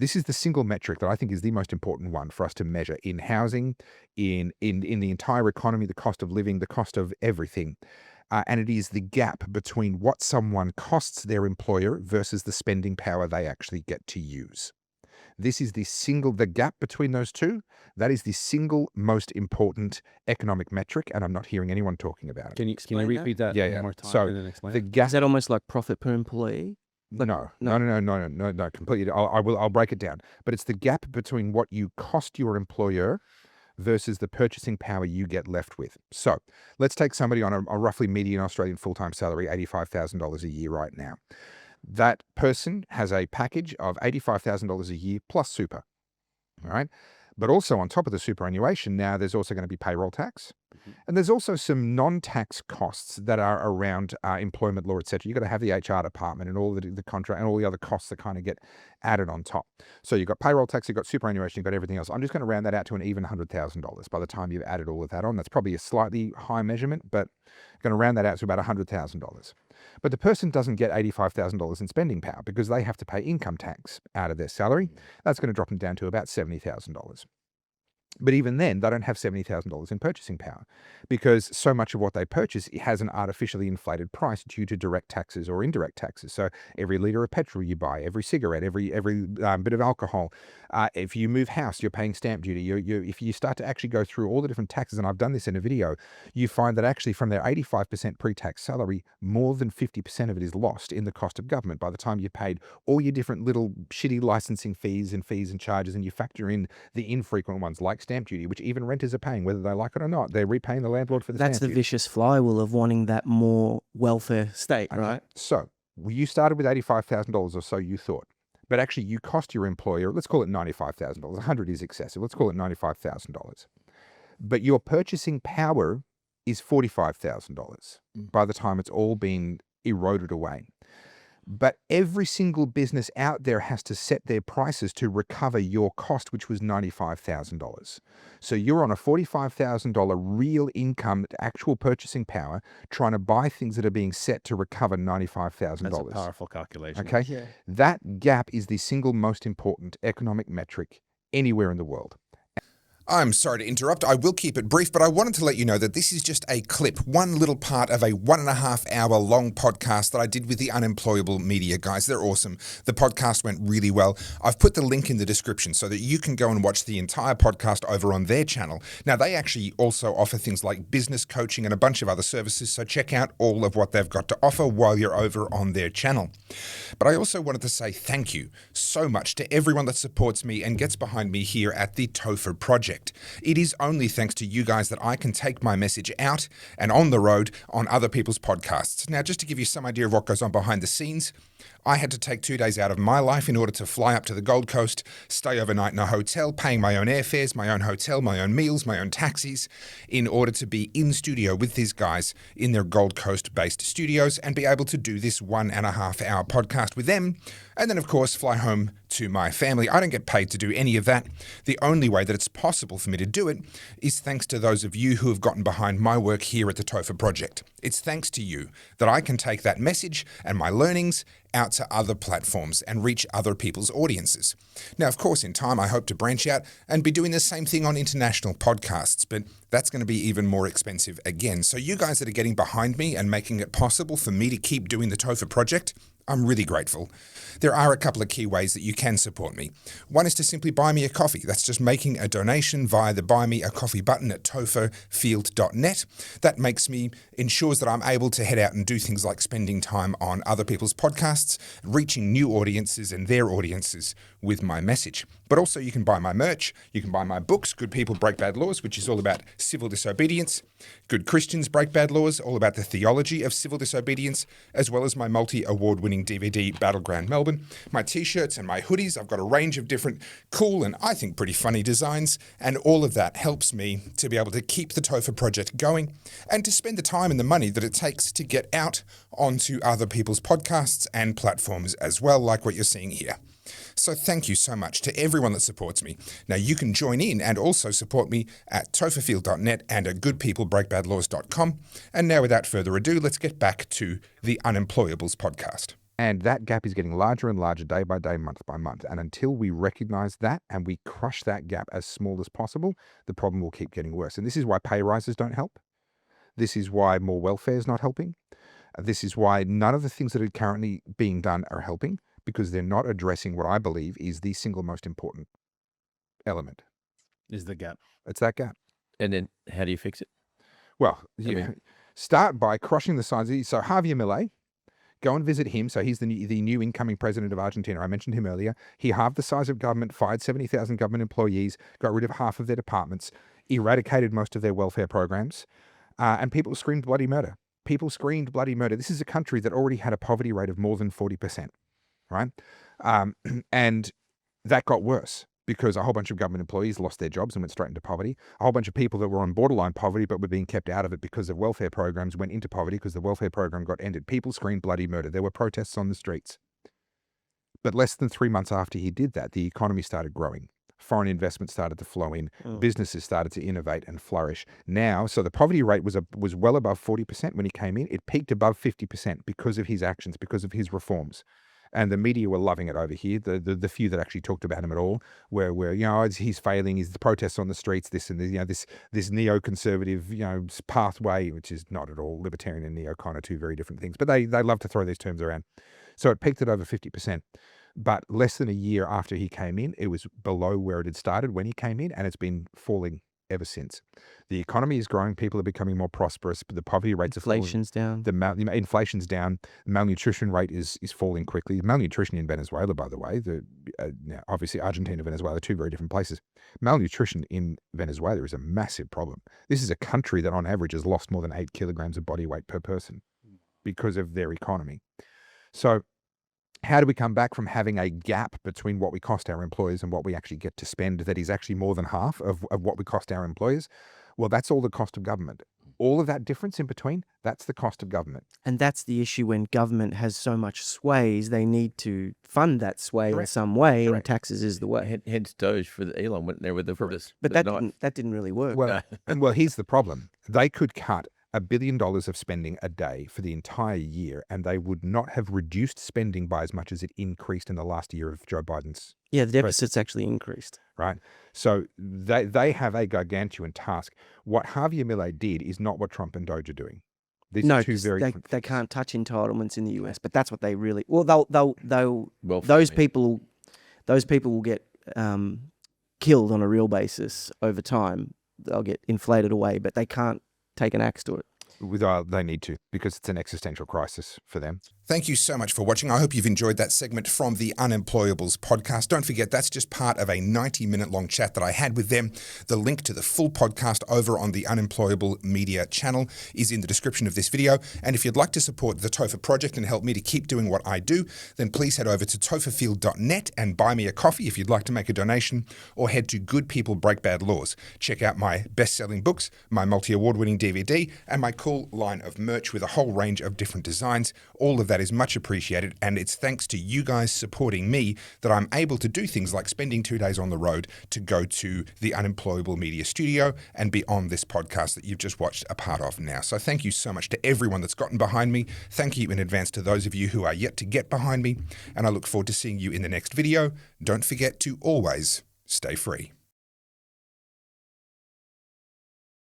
This is the single metric that I think is the most important one for us to measure in housing, in the entire economy, the cost of living, the cost of everything. And it is the gap between what someone costs their employer versus the spending power they actually get to use. This is the gap between those two. That is the single most important economic metric, and I'm not hearing anyone talking about it. Can you repeat that Yeah. one more time So and then explain the it? gap. Is that almost like profit per employee? No, completely. I'll break it down. But it's the gap between what you cost your employer versus the purchasing power you get left with. So let's take somebody on a roughly median Australian full-time salary, $85,000 a year right now. That person has a package of $85,000 a year plus super, all right? But also on top of the superannuation, now there's also going to be payroll tax. And there's also some non-tax costs that are around employment law, etc. You've got to have the HR department and all the contract and all the other costs that kind of get added on top. So you've got payroll tax, you've got superannuation, you've got everything else. I'm just going to round that out to an even $100,000 by the time you've added all of that on. That's probably a slightly high measurement, but I'm going to round that out to about $100,000. But the person doesn't get $85,000 in spending power because they have to pay income tax out of their salary. That's going to drop them down to about $70,000. But even then, they don't have $70,000 in purchasing power because so much of what they purchase has an artificially inflated price due to direct taxes or indirect taxes. So every litre of petrol you buy, every cigarette, every bit of alcohol, if you move house, you're paying stamp duty. If you start to actually go through all the different taxes, and I've done this in a video, you find that actually from their 85% pre-tax salary, more than 50% of it is lost in the cost of government by the time you've paid all your different little shitty licensing fees and charges, and you factor in the infrequent ones like stamp duty, which even renters are paying, whether they like it or not. They're repaying the landlord for the That's stamp the duty. vicious flywheel of wanting that more welfare state, Okay. right? So you started with $85,000 or so, you thought. But actually you cost your employer, let's call it $95,000. $100 is excessive. Let's call it $95,000. But your purchasing power is $45,000 by the time it's all been eroded away. But every single business out there has to set their prices to recover your cost, which was $95,000. So you're on a $45,000 real income, actual purchasing power, trying to buy things that are being set to recover $95,000. That's a powerful calculation. Okay? Yeah. That gap is the single most important economic metric anywhere in the world. I'm sorry to interrupt. I will keep it brief, but I wanted to let you know that this is just a clip, one little part of a 1.5 hour long podcast that I did with the Unemployable Media guys. They're awesome. The podcast went really well. I've put the link in the description so that you can go and watch the entire podcast over on their channel. Now, they actually also offer things like business coaching and a bunch of other services, so check out all of what they've got to offer while you're over on their channel. But I also wanted to say thank you so much to everyone that supports me and gets behind me here at the Topher Project. It is only thanks to you guys that I can take my message out and on the road on other people's podcasts. Now, just to give you some idea of what goes on behind the scenes, I had to take 2 days out of my life in order to fly up to the Gold Coast, stay overnight in a hotel, paying my own airfares, my own hotel, my own meals, my own taxis, in order to be in studio with these guys in their Gold Coast-based studios and be able to do this 1.5 hour podcast with them. And then, of course, fly home to my family. I don't get paid to do any of that. The only way that it's possible for me to do it is thanks to those of you who have gotten behind my work here at the Topher Project. It's thanks to you that I can take that message and my learnings out to other platforms and reach other people's audiences. Now, of course, in time, I hope to branch out and be doing the same thing on international podcasts, but that's going to be even more expensive again. So you guys that are getting behind me and making it possible for me to keep doing the Topher Project, I'm really grateful. There are a couple of key ways that you can support me. One is to simply buy me a coffee. That's just making a donation via the Buy Me a Coffee button at topherfield.net. That ensures that I'm able to head out and do things like spending time on other people's podcasts, reaching new audiences and their audiences with my message. But also you can buy my merch. You can buy my books, Good People Break Bad Laws, which is all about civil disobedience. Good Christians Break Bad Laws, all about the theology of civil disobedience, as well as my multi-award-winning DVD, Battleground Melbourne. My t-shirts and my hoodies. I've got a range of different cool and I think pretty funny designs, and all of that helps me to be able to keep the Topher Project going and to spend the time and the money that it takes to get out onto other people's podcasts and platforms as well, like what you're seeing here. So thank you so much to everyone that supports me. Now you can join in and also support me at topherfield.net and at goodpeoplebreakbadlaws.com. And now without further ado, let's get back to the Unemployables podcast. And that gap is getting larger and larger day by day, month by month. And until we recognize that and we crush that gap as small as possible, the problem will keep getting worse. And this is why pay rises don't help. This is why more welfare is not helping. This is why none of the things that are currently being done are helping, because they're not addressing what I believe is the single most important element. Is the gap. It's that gap. And then how do you fix it? Well, you start by crushing the size. So Javier Milei, go and visit him. So he's the new incoming president of Argentina. I mentioned him earlier. He halved the size of government, fired 70,000 government employees, got rid of half of their departments, eradicated most of their welfare programs, and people screamed bloody murder. People screamed bloody murder. This is a country that already had a poverty rate of more than 40%, right? And that got worse because a whole bunch of government employees lost their jobs and went straight into poverty. A whole bunch of people that were on borderline poverty but were being kept out of it because of welfare programs went into poverty because the welfare program got ended. People screamed bloody murder. There were protests on the streets. But less than 3 months after he did that, the economy started growing. Foreign investment started to flow in. Businesses started to innovate and flourish. Now, so the poverty rate was well above 40% when he came in. It peaked above 50% because of his actions, because of his reforms. And the media were loving it over here. The few that actually talked about him at all were he's failing. He's the protests on the streets. This and this neoconservative pathway, which is not at all libertarian and neo, kind of two very different things. But they love to throw these terms around. So it peaked at over 50%. But less than a year after he came in, it was below where it had started when he came in, and it's been falling ever since. The economy is growing. People are becoming more prosperous, but the poverty rates are falling. Inflation's down. The inflation's down. The malnutrition rate is falling quickly. Malnutrition in Venezuela, by the way, obviously Argentina and Venezuela are two very different places. Malnutrition in Venezuela is a massive problem. This is a country that on average has lost more than 8 kilograms of body weight per person because of their economy. So how do we come back from having a gap between what we cost our employers and what we actually get to spend that is actually more than half of what we cost our employers? Well, that's all the cost of government. All of that difference in between, that's the cost of government. And that's the issue when government has so much sways, they need to fund that sway in some way, and taxes is the way. Hence Doge for the Elon went there with the But that didn't really work. Well, here's the problem. They could cut $1 billion of spending a day for the entire year, and they would not have reduced spending by as much as it increased in the last year of Joe Biden's. Yeah, the deficit's actually increased. Right. So they have a gargantuan task. What Javier Milei did is not what Trump and Doge are doing. These are two very different they things. can't touch entitlements in the US, but that's what they really. Well, those people will get killed on a real basis over time. They'll get inflated away, but they can't take an axe to it. They need to, because it's an existential crisis for them. Thank you so much for watching. I hope you've enjoyed that segment from the Unemployables podcast. Don't forget, that's just part of a 90-minute long chat that I had with them. The link to the full podcast over on the Unemployable Media channel is in the description of this video. And if you'd like to support the Topher project and help me to keep doing what I do, then please head over to topherfield.net and buy me a coffee if you'd like to make a donation, or head to Good People Break Bad Laws. Check out my best-selling books, my multi-award-winning DVD, and my cool line of merch with a whole range of different designs. All of that is much appreciated, and it's thanks to you guys supporting me that I'm able to do things like spending 2 days on the road to go to the Unemployable Media studio and be on this podcast that you've just watched a part of now. So thank you so much to everyone that's gotten behind me. Thank you in advance to those of you who are yet to get behind me, and I look forward to seeing you in the next video. Don't forget to always stay free.